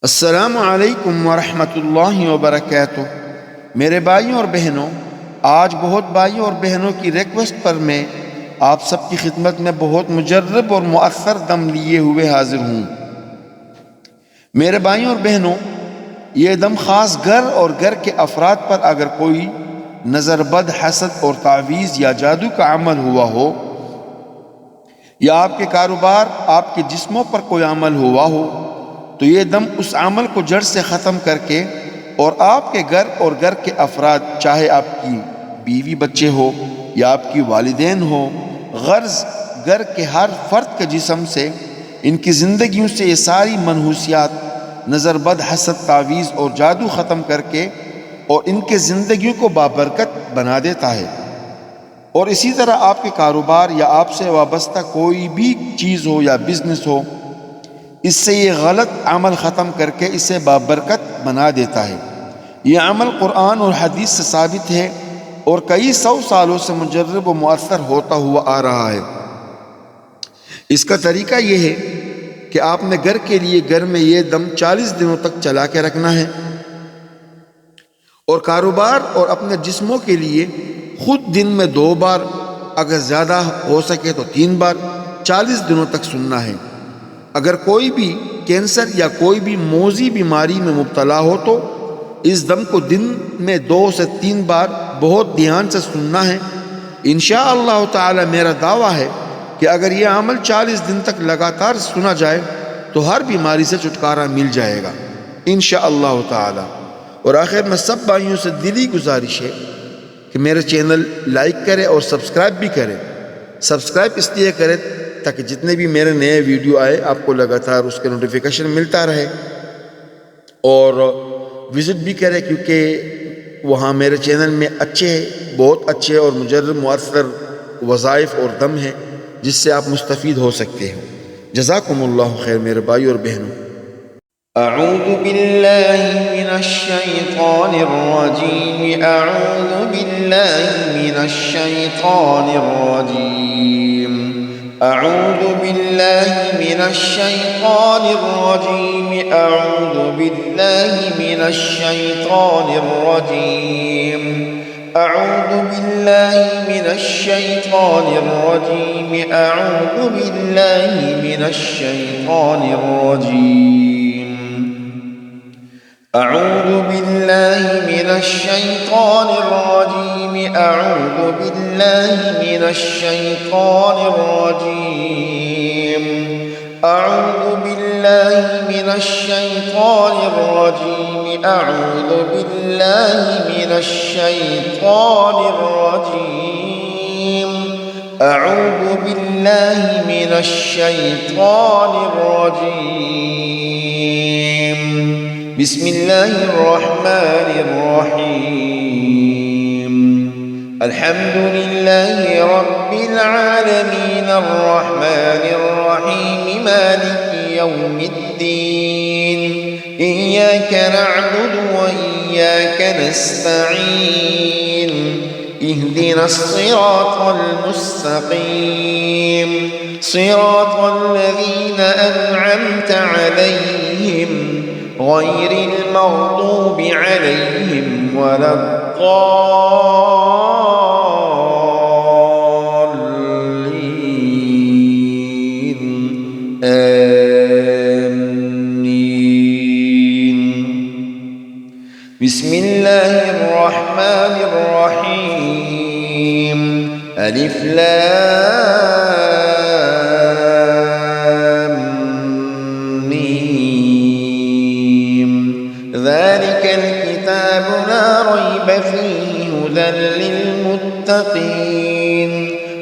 السلام علیکم ورحمۃ اللہ وبرکاتہ۔ میرے بھائیوں اور بہنوں، آج بہت بھائیوں اور بہنوں کی ریکویسٹ پر میں آپ سب کی خدمت میں بہت مجرب اور مؤثر دم لیے ہوئے حاضر ہوں۔ میرے بھائیوں اور بہنوں، یہ دم خاص گھر اور گھر کے افراد پر اگر کوئی نظر بد، حسد اور تعویذ یا جادو کا عمل ہوا ہو، یا آپ کے کاروبار، آپ کے جسموں پر کوئی عمل ہوا ہو، تو یہ دم اس عمل کو جڑ سے ختم کر کے اور آپ کے گھر اور گھر کے افراد، چاہے آپ کی بیوی بچے ہو یا آپ کی والدین ہو، غرض گھر کے ہر فرد کے جسم سے، ان کی زندگیوں سے یہ ساری منحوسیات، نظر بد، حسد، تعویذ اور جادو ختم کر کے اور ان کے زندگیوں کو بابرکت بنا دیتا ہے۔ اور اسی طرح آپ کے کاروبار یا آپ سے وابستہ کوئی بھی چیز ہو یا بزنس ہو، اس سے یہ غلط عمل ختم کر کے اسے بابرکت بنا دیتا ہے۔ یہ عمل قرآن اور حدیث سے ثابت ہے اور کئی سو سالوں سے مجرب و مؤثر ہوتا ہوا آ رہا ہے۔ اس کا طریقہ یہ ہے کہ آپ نے گھر کے لیے گھر میں یہ دم 40 دنوں تک چلا کے رکھنا ہے، اور کاروبار اور اپنے جسموں کے لیے خود دن میں 2 بار، اگر زیادہ ہو سکے تو 3 بار 40 دنوں تک سننا ہے۔ اگر کوئی بھی کینسر یا کوئی بھی موذی بیماری میں مبتلا ہو تو اس دم کو دن میں 2 سے 3 بار بہت دھیان سے سننا ہے۔ انشاءاللہ تعالی میرا دعویٰ ہے کہ اگر یہ عمل 40 دن تک لگاتار سنا جائے تو ہر بیماری سے چھٹکارا مل جائے گا انشاءاللہ تعالی۔ اور آخر میں سب بھائیوں سے دلی گزارش ہے کہ میرے چینل لائک کرے اور سبسکرائب بھی کرے۔ سبسکرائب اس لیے کرے تاکہ جتنے بھی میرے نئے ویڈیو آئے آپ کو لگاتار اس کے نوٹیفیکیشن ملتا رہے، اور وزٹ بھی کرے کیونکہ وہاں میرے چینل میں بہت اچھے اور مجرب مؤثر وظائف اور دم ہیں جس سے آپ مستفید ہو سکتے ہو۔ جزاکم اللہ خیر میرے بھائی اور بہنوں۔ اعوذ باللہ من الشیطان الرجیم، اعوذ باللہ من الشیطان الرجیم، اعوذ باللہ من الشیطان الرجیم، اعوذ باللہ من الشیطان الرجیم، اعوذ باللہ من الشیطان الرجیم، اعوذ باللہ من الشیطان الرجیم، اعوذ باللہ من الشیطان الرجیم، اعوذ باللہ من الشیطان الرجیم، اعوذ باللہ من الشیطان الرجیم، اعوذ باللہ من الشیطان الرجیم، اعوذ باللہ من الشیطان الرجیم، بسم اللہ الرحمن الرحیم، الحمد للہ رب العالمین، الرحمن الرحیم، مالک یوم الدین، ایاک نعبد و ایاک نستعین، اهدنا الصراط المستقیم، صراط الذین انعمت علیہم غیر المغضوب علیہم ولا الضالین، آمین۔ بسم اللہ الرحمن الرحیم، الف لام میم، ذلك الكتاب لا ريب فيه هدى للمتقين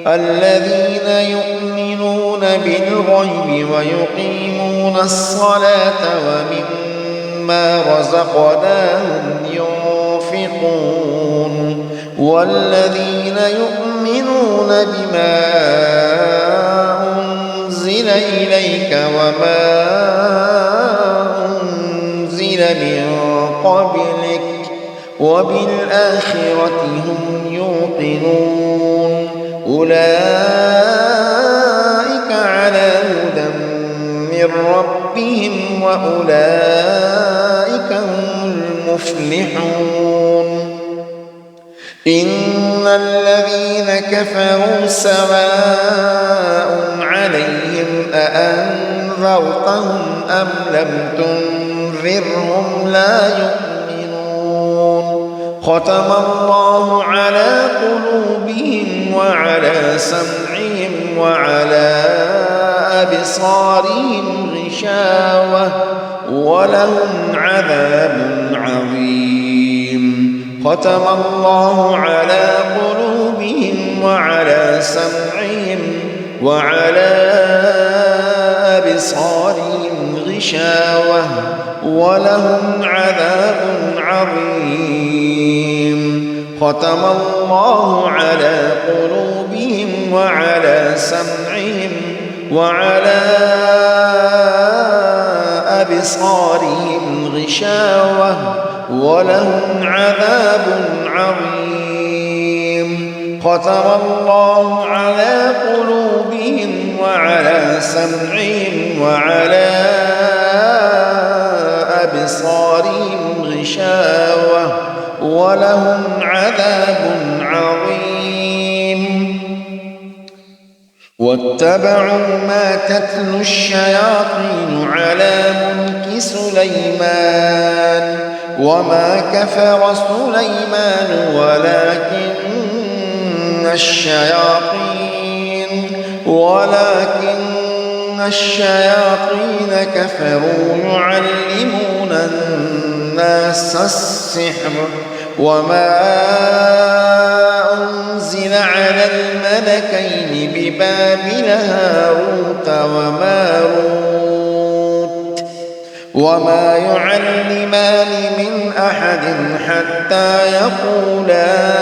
الذين يؤمنون بالغيب ويقيمون الصلاة ومما رزقناهم ينفقون والذين يؤمنون بما أنزل إليك وما أنزل من قبلك وبالآخرة هم يوقنون أولئك على هدى من ربهم وأولئك أولئك هم المفلحون إن الذين كفروا سواء عليهم أأنذرتهم أم لم تنذرهم لا يؤمنون ختم الله على قلوبهم وعلى سمعهم وعلى أبصارهم غشاوة ولهم عذاب عظيم ختم الله على قلوبهم وعلى سمعهم وعلى أبصارهم غشاوة ولهم عذاب عظيم ختم الله على قلوبهم وعلى سمعهم وعلى أبصارهم غشاوة ولهم عذاب عظيم ختم الله على قلوبهم وعلى سمعهم وعلى أبصارهم غشاوة ولهم عذاب عظيم واتبعوا ما تتلو الشياطين على ملك سليمان وما كفر سليمان ولكن الشياطين كفروا يعلمون الناس السحر وما أنزل على الملكين ببابل هاروت وماروت وما يعلمان من أحد حتى يقولا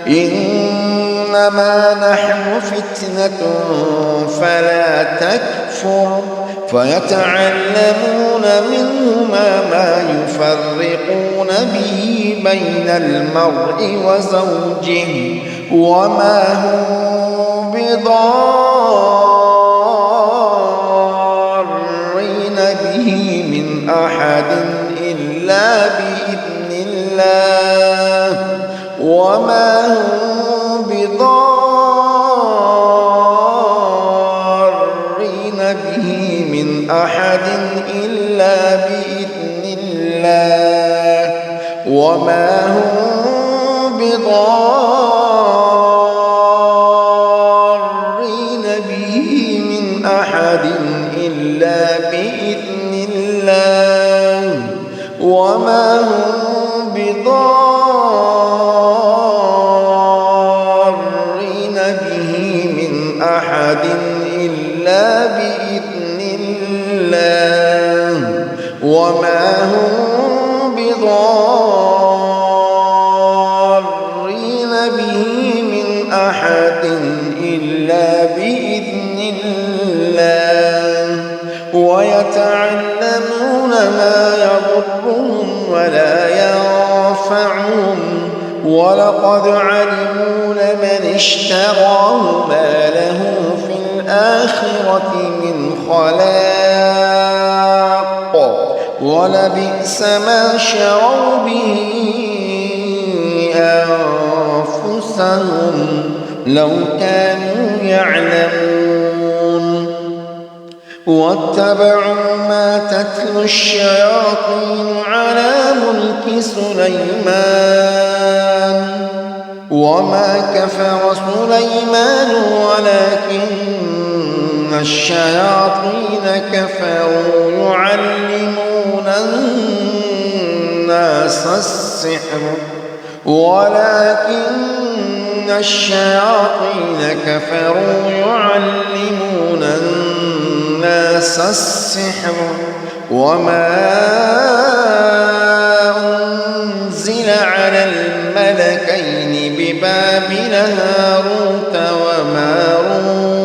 إنما نحن فتنة فلا تكفر فيتعلمون منهما ما يفرقون به بين المرء وزوجه وما هم بضارين به من أحد إلا بإذن الله وما هم بضارين به من أحد إلا بإذن الله وما هم بضارين به من أحد إلا بإذن الله وما هم بضارين به من أحد إلا بإذن الله وما هم بضارين به من أحد إلا بإذن الله ويتعلمون ما يضرهم ولا ينفعهم ولقد علموا لمن اشتراه ما له في الآخرة من خلاق ولبئس ما شروا به أنفسهم لو كانوا يعلمون واتبعوا ما تتلو الشياطين على ملك سليمان وما كفر سليمان ولكن الشياطين كفروا يعلمون الناس السحر ولكن الشياطين كفروا يعلمون الناس السحر وما أنزل على الملكين ببابل هاروت وماروت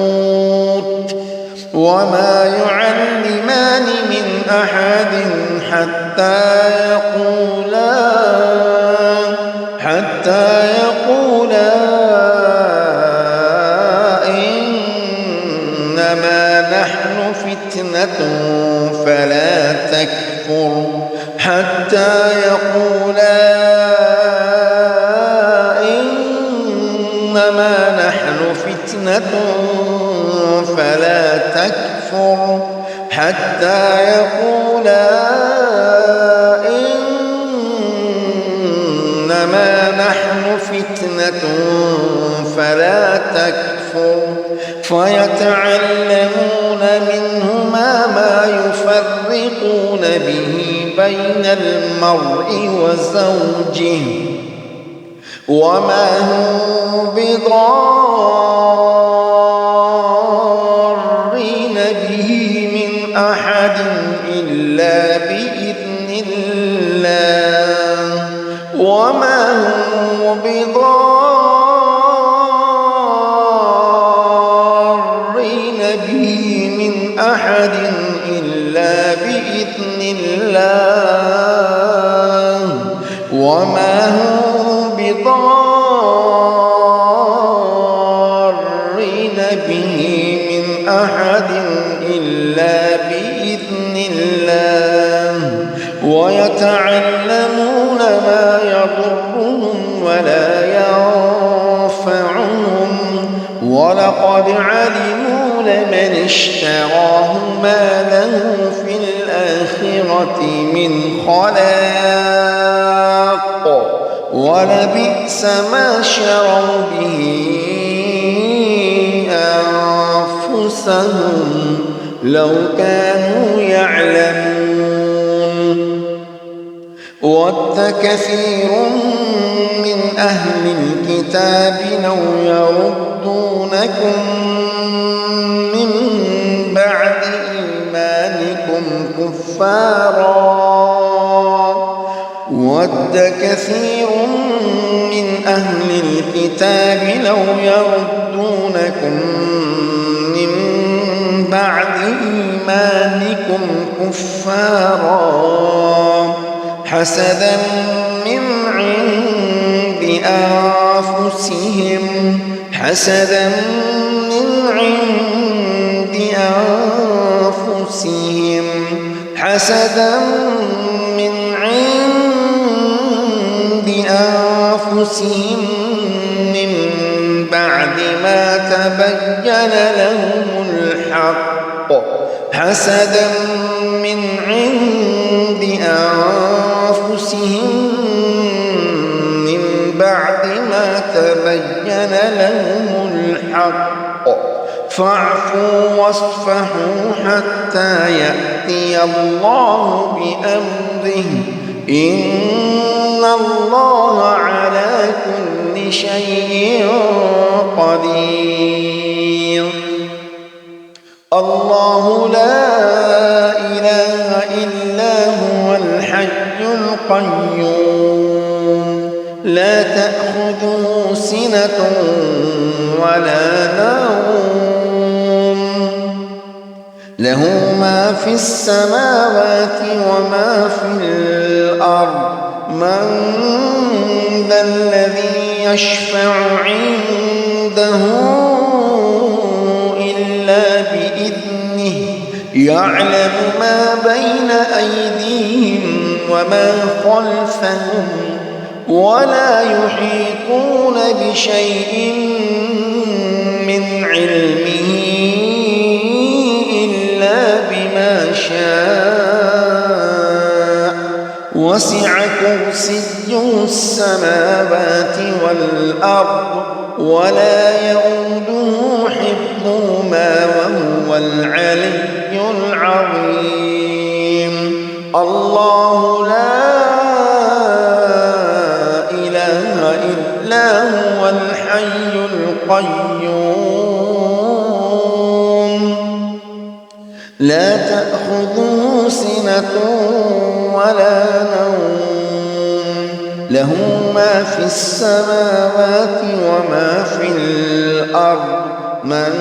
وما يعلمان من أحد حتى حتى يقولا إنما نحن فتنة فلا تكفر حتى يقولا إنما نحن فتنة فلا تكفر حتى يقولا إنما نحن فتنة فلا تكفر فيتعلمون منهما ما يفرقون به بين المرء وزوجه وما هم بضارين به من أحد إلا بإذن الله وما هم بضارين به من أحد إلا بإذن الله وما هم بضارين به من أحد إلا بإذن الله ويتعلمون ما يضرهم ولا ينفعهم ولقد علموا لمن اشتراه ما له في الآخرة من خلاق ولبئس ما شروا به أنفسهم لو كانوا يعلمون ود كثير من أهل الكتاب لو يردونكم من بعد إيمانكم كفارا ود كثير من أهل الكتاب لو يردونكم من بعد إيمانكم كفارا حسدا من عند أنفسهم حسدا من عند أنفسهم من بعد ما تبين لهم الحق حسدا من عند أنفسهم من بعد ما تبين لهم الحق فاعفوا واصفحوا حتى يأتي الله بأمره إن الله على كل شيء قدير الله لا إله إلا هو الحي القيوم لا تأخذه سنة ولا نوم له ما في السماوات وما في الأرض من ذا الذي يشفع عنده إلا بإذنه يعلم ما بين أيديهم وما خلفهم ولا يحيطون بشيء من علمه إلا بما شاء وسع كرسيه السماوات والأرض ولا يؤوده حفظهما وهو العلي العظيم الله لا إله إلا هو الحي القيوم لا تأخذه سنة ولا نوم له ما في السماوات وما في الأرض من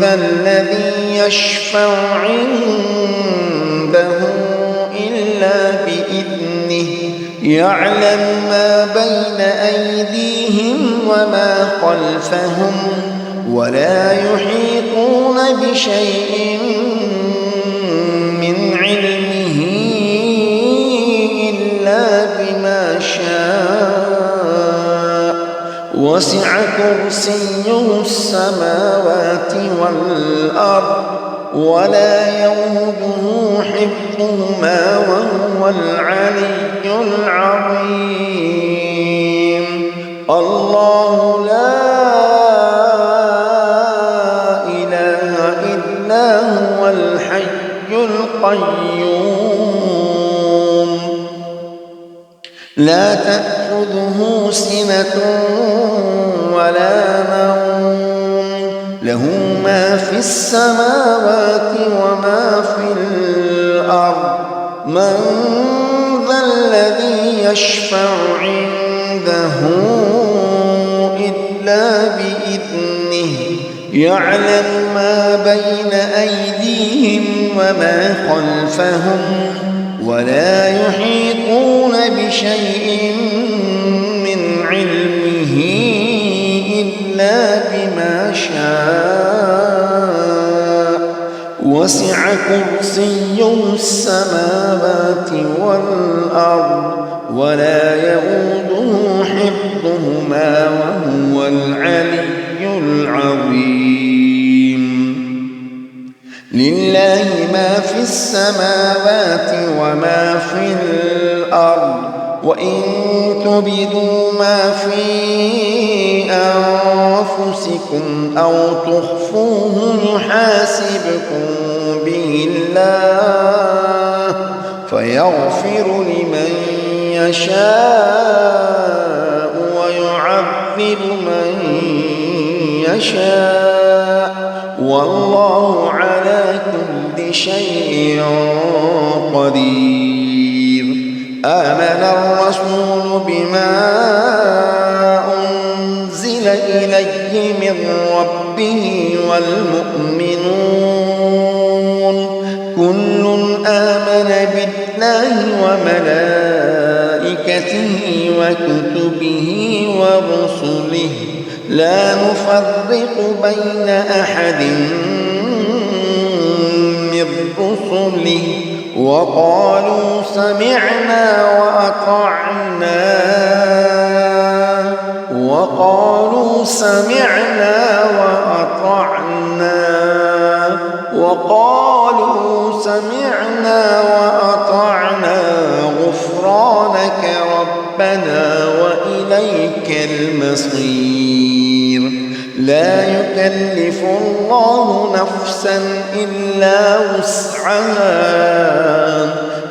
ذا الذي يشفع عنده إلا بإذنه يعلم ما بين أيديهم وما خلفهم ولا يحيطون بشيء من علمه إلا بما شاء وسع كرسيه السماوات والأرض ولا يؤوده حفظهما وهو العلي العظيم الله لا إله إلا هو الحي القيوم لا تأخذه سنة ولا نوم له ما في السماوات وما في الأرض من ذا الذي يشفع عنده إلا بإذنه يعلم ما بين أيديهم وما خلفهم ولا يحيطون بشيء من علمه إلا بما شاء وسع كرسيه السماوات والأرض ولا يؤوده حفظهما وهو العلي العظيم لله ما في السماوات وما في الأرض وإن تبدوا ما في أنفسكم أو تخفوه يحاسبكم به الله فيغفر لمن يشاء ويعذب من يشاء والله على كل شيء قدير آمن الرسول بما أنزل إليه من ربه والمؤمنون كل آمن بالله وملائكته وكتبه ورسله لا نفرق بين أحد من رسله وقالوا سمعنا وأطعنا غفرانك ربنا وإليك المصير لا يكلف الله نفسا إلا وسعها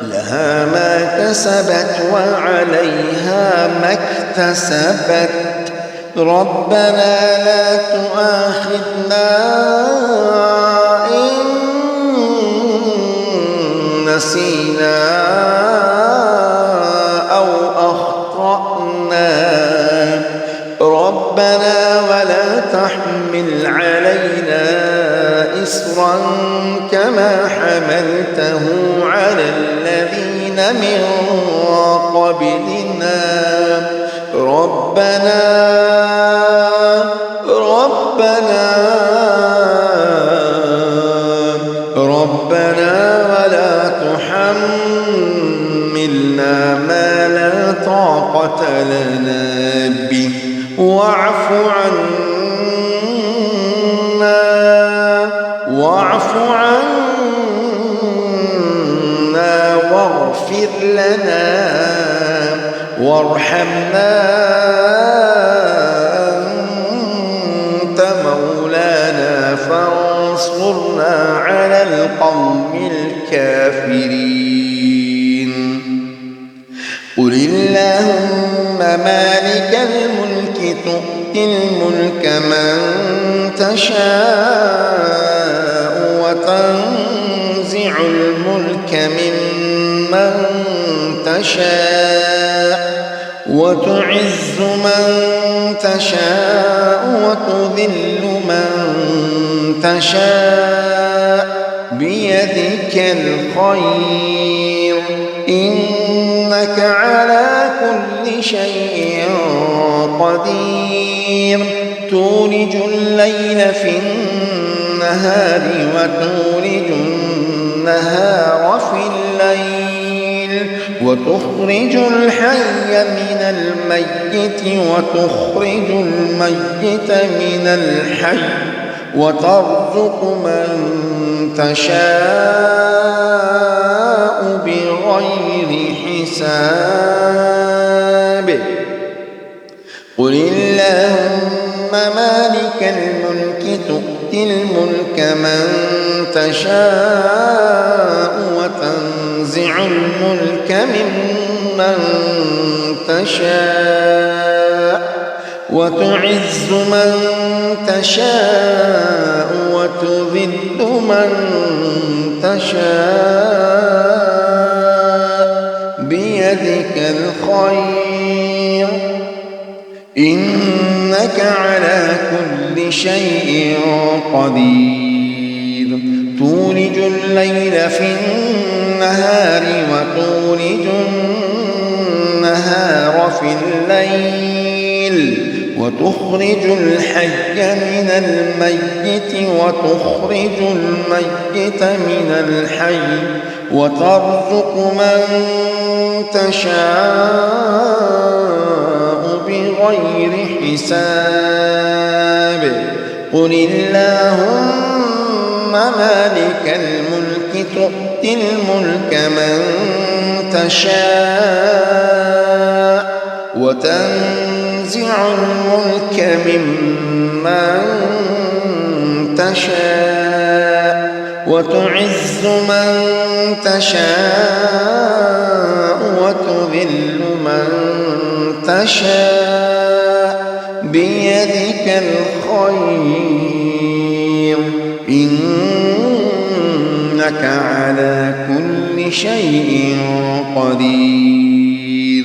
لها ما كسبت وعليها ما اكتسبت ربنا لا تؤاخذنا إن نسينا أو أخطأنا ربنا ولا تحمل علينا إصرا كما حملته على الذين من قبلنا ربنا ولا تحملنا ما لا طاقة لنا به واعف عنا واغفر لنا وارحمنا أنت مولانا فانصرنا على القوم الكافرين قل اللهم مالك الملك تؤتي الملك من تشاء وتنزع الملك ممن تشاء وتعز من تشاء وتذل من تشاء بيدك الخير إنك على شيء قدير تولج الليل في النهار وتولج النهار في الليل وتخرج الحي من الميت وتخرج الميت من الحي وترزق من تشاء بغير حساب قل اللهم مالك الملك تؤتي الملك من تشاء وتنزع الملك ممن تشاء وتعز من تشاء وتذل من تشاء بيدك الخير إنك على كل شيء قدير تولج الليل في النهار وتولج النهار في الليل وتخرج الحي من الميت وتخرج الميت من الحي وترزق من تشاء بغير حساب قل اللهم مالك الملك تؤتي الملك من تشاء وتنزع الملك ممن تشاء وتعز من تشاء وتذل من تشاء بيدك الخير إنك على كل شيء قدير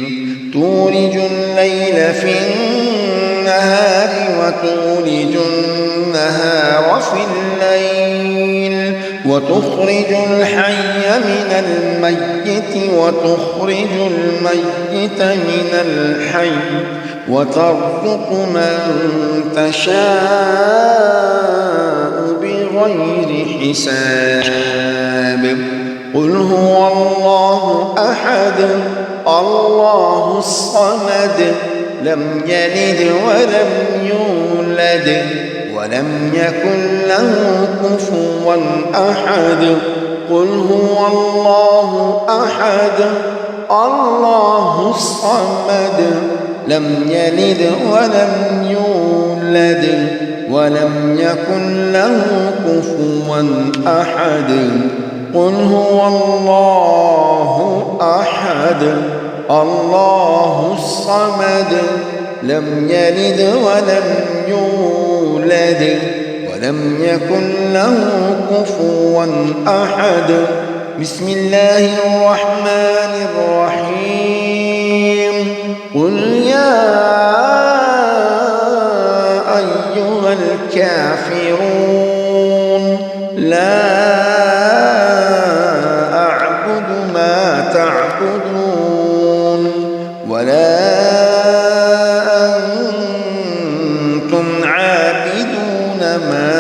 تولج الليل في النهار وتولج النهار في الليل وتخرج الحي من الميت وتخرج الميت من الحي وترزق من تشاء بغير حساب قل هو الله أحد الله الصمد لم يلد ولم يولد ولم يكن له كفوا أحد قل هو الله أحد الله الصمد لم يلد ولم يولد ولم يكن له كفوا أحد قل هو الله أحد الله الصمد لم يلد ولم يولد ولم يكن له كفوا أحد بسم الله الرحمن الرحيم قل يا أيها الكافرون لا أعبد ما تعبدون ولا أنتم عابدون ما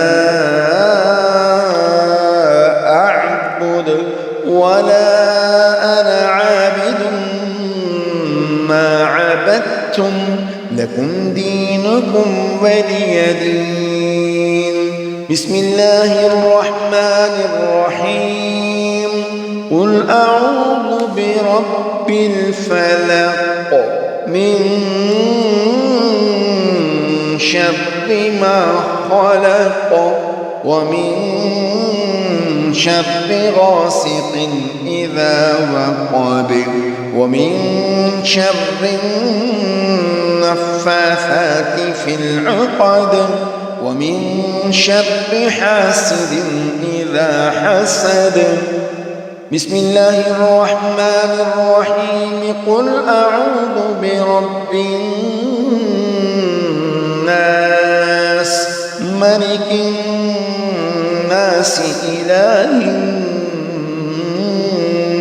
أعبد ولا أنا عابد ما عبدتم لكم دينكم ولي دين بسم الله الرحمن الرحيم قل أعوذ برب الفلق من شر ما خلق ومن شر غاسق إذا وقب ومن شر النفاثات في العقد ومن شر حاسد إذا حسد بسم الله الرحمن الرحيم قل أعوذ برب الناس ملك الناس إله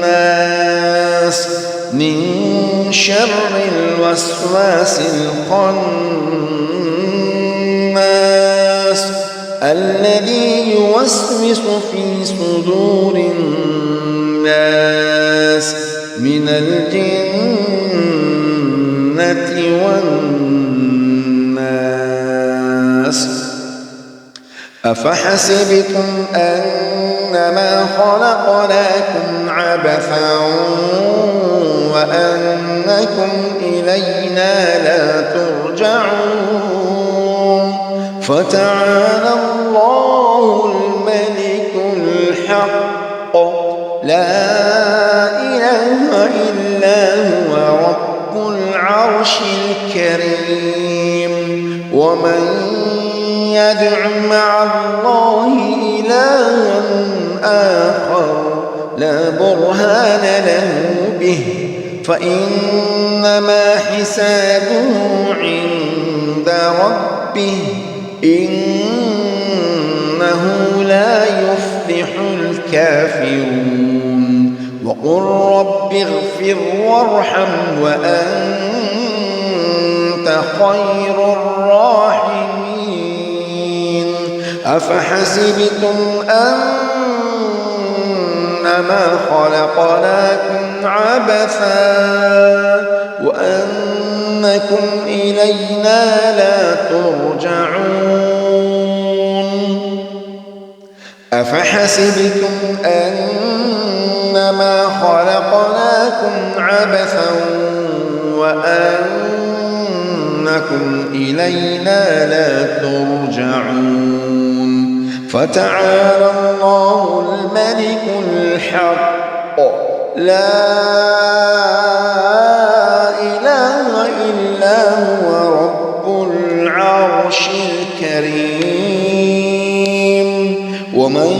الناس من شر الوسواس الوسواس الخناس الذي يوسوس في صدور الناس من الجنة والناس. أفحسبتم أنما خلقناكم عبثا وأنكم إلينا لا ترجعون فتعالى الله الملك الحق لا إله إلا هو رب العرش الكريم. ومن يدع مع الله إلها آخر لا برهان له به فإنما حسابه عند ربه إنه لا يفلح الكافرون. وقل رب اغفر وارحم وأنت خير الراحمين. أفحسبتم أنما خلقناكم عبثا وأنكم إلينا لا ترجعون. أفحسبتم أنما خلقناكم عبثا وأنكم إلينا لا ترجعون فتعالى الله الملك الحق لا إله إلا هو رب العرش الكريم. ومن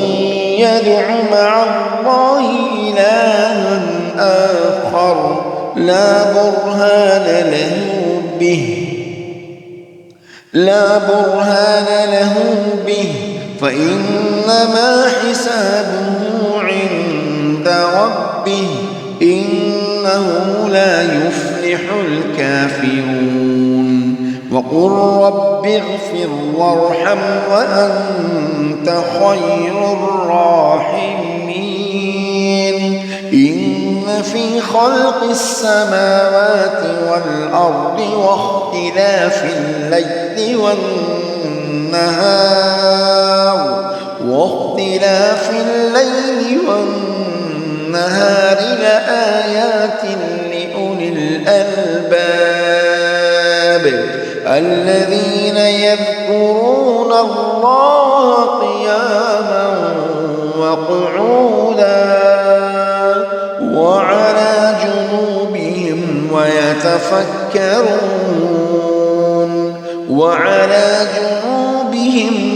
يدع مع الله إلها آخر لا برهان له به فإنما حسابه عند ربه إنه لا يفلح الكافرون. وقل رب اغفر وارحم وأنت خير الراحمين. إن في خلق السماوات والأرض واختلاف الليل والنهار لآيات لأولي الألباب الذين يذكرون الله قياما وقعودا وعلى جنوبهم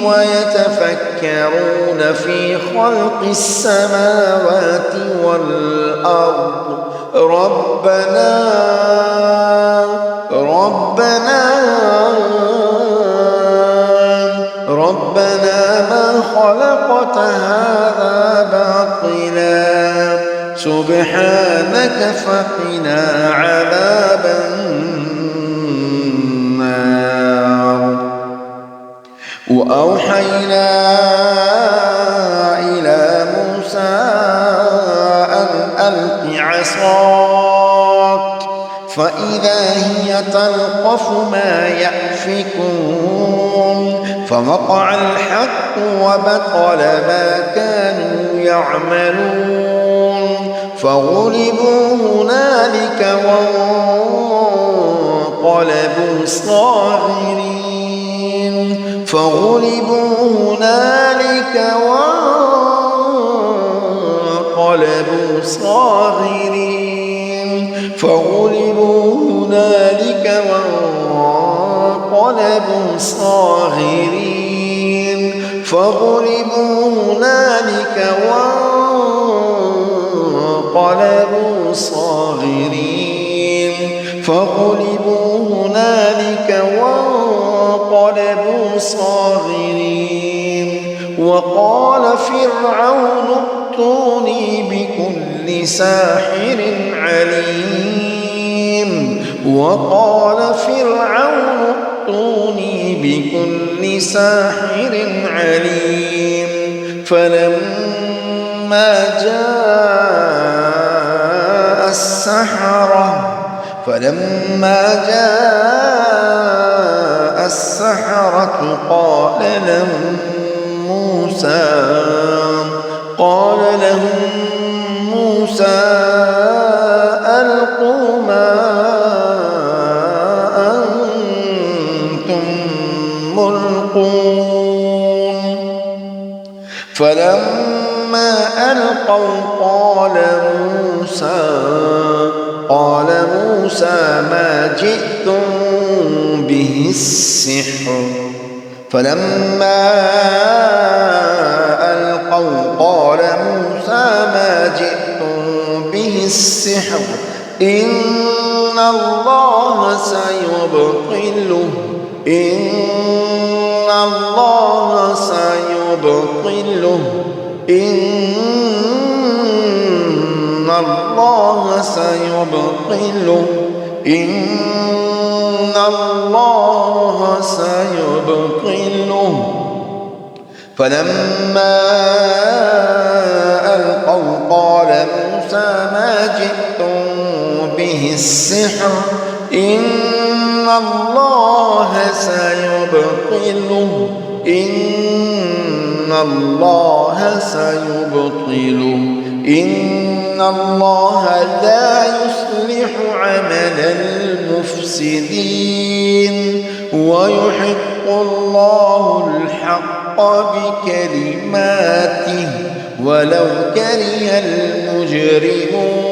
ويتفكرون في خلق السماوات والأرض ربنا ما خلقت هذا باطلا سبحانك فقنا عذاب النار. وأوحينا إلى موسى أن ألق عصاك فإذا هي تلقف ما يأفكون فوقع الحق وبطل ما كانوا يعملون فغلبوا هنالك وانقلبوا صاغرين. فغلبوا هنالك وانقلبوا صاغرين. وقال فرعون ائتوني بكل ساحر عليم وقال فرعون ائتوني بكل ساحر عليم فلما جاء السحرة قال لهم موسى ألقوا ما أنتم ملقون فلما ألقوا قال موسى ما جئتم به السحر فلما ألقوا قال موسى ما جئتم به السحر إن الله سيبطله فلما ألقوا قال موسى ما جئتم به السحر إن الله سيبطله إن الله لا يصلح عمل المفسدين ويحق الله الحق بكلماته ولو كره المجرمون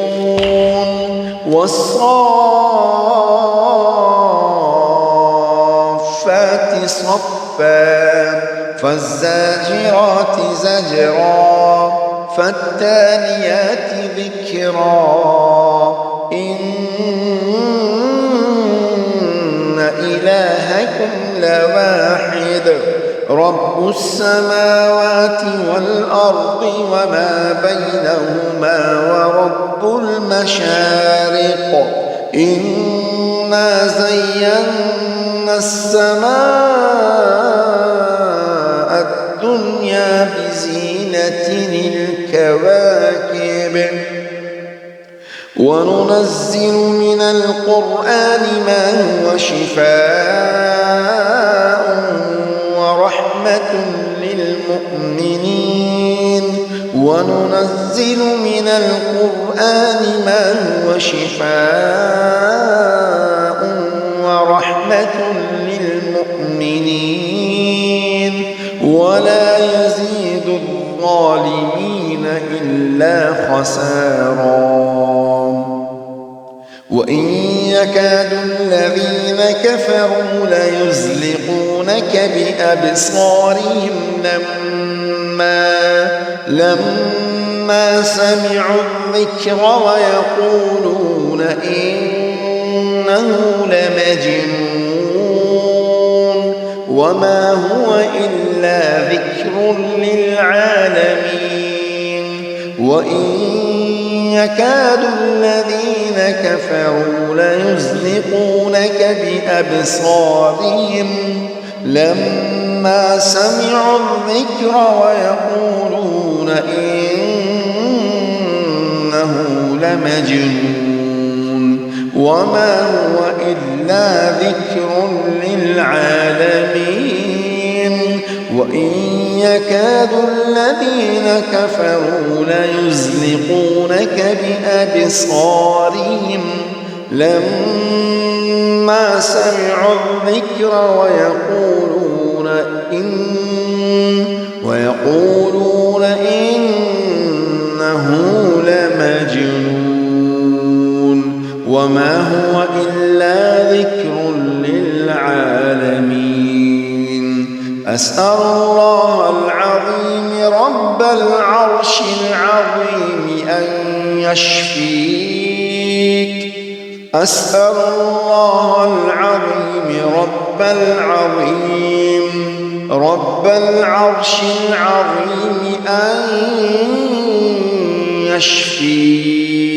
والصافات صفا فالزاجرات زجرا فالتاليات ذكرا إن إلهكم لواحد رب السماوات والأرض وما بينهما ورب المشارق إنا زينا السماء الدنيا بزينة الكواكب وننزل من القرآن ما هو شفاء ورحمة للمؤمنين وننزل من القرآن ما هو شفاء ورحمة للمؤمنين ولا يزيد الظالمين إلا خسارا وإن يكاد الذين كفروا ليزلقونك بأبصارهم لما سمعوا الذكر ويقولون إنه لمجنون وما هو إلا ذكر للعالمين وإن يكاد الذين كفروا ليزلقونك بأبصارهم لما سمعوا الذكر ويقولون إنه لمجنون وما هو إلا ذكر للعالمين وإن يكاد الذين كفروا ليزلقونك بأبصارهم لما سمعوا الذكر ويقولون إنه لمجنون وما هو إلا ذكر للعالمين أسأل الله العظيم رب العرش العظيم أن يشفيك أسأل الله العظيم رب العرش العظيم أن يشفيك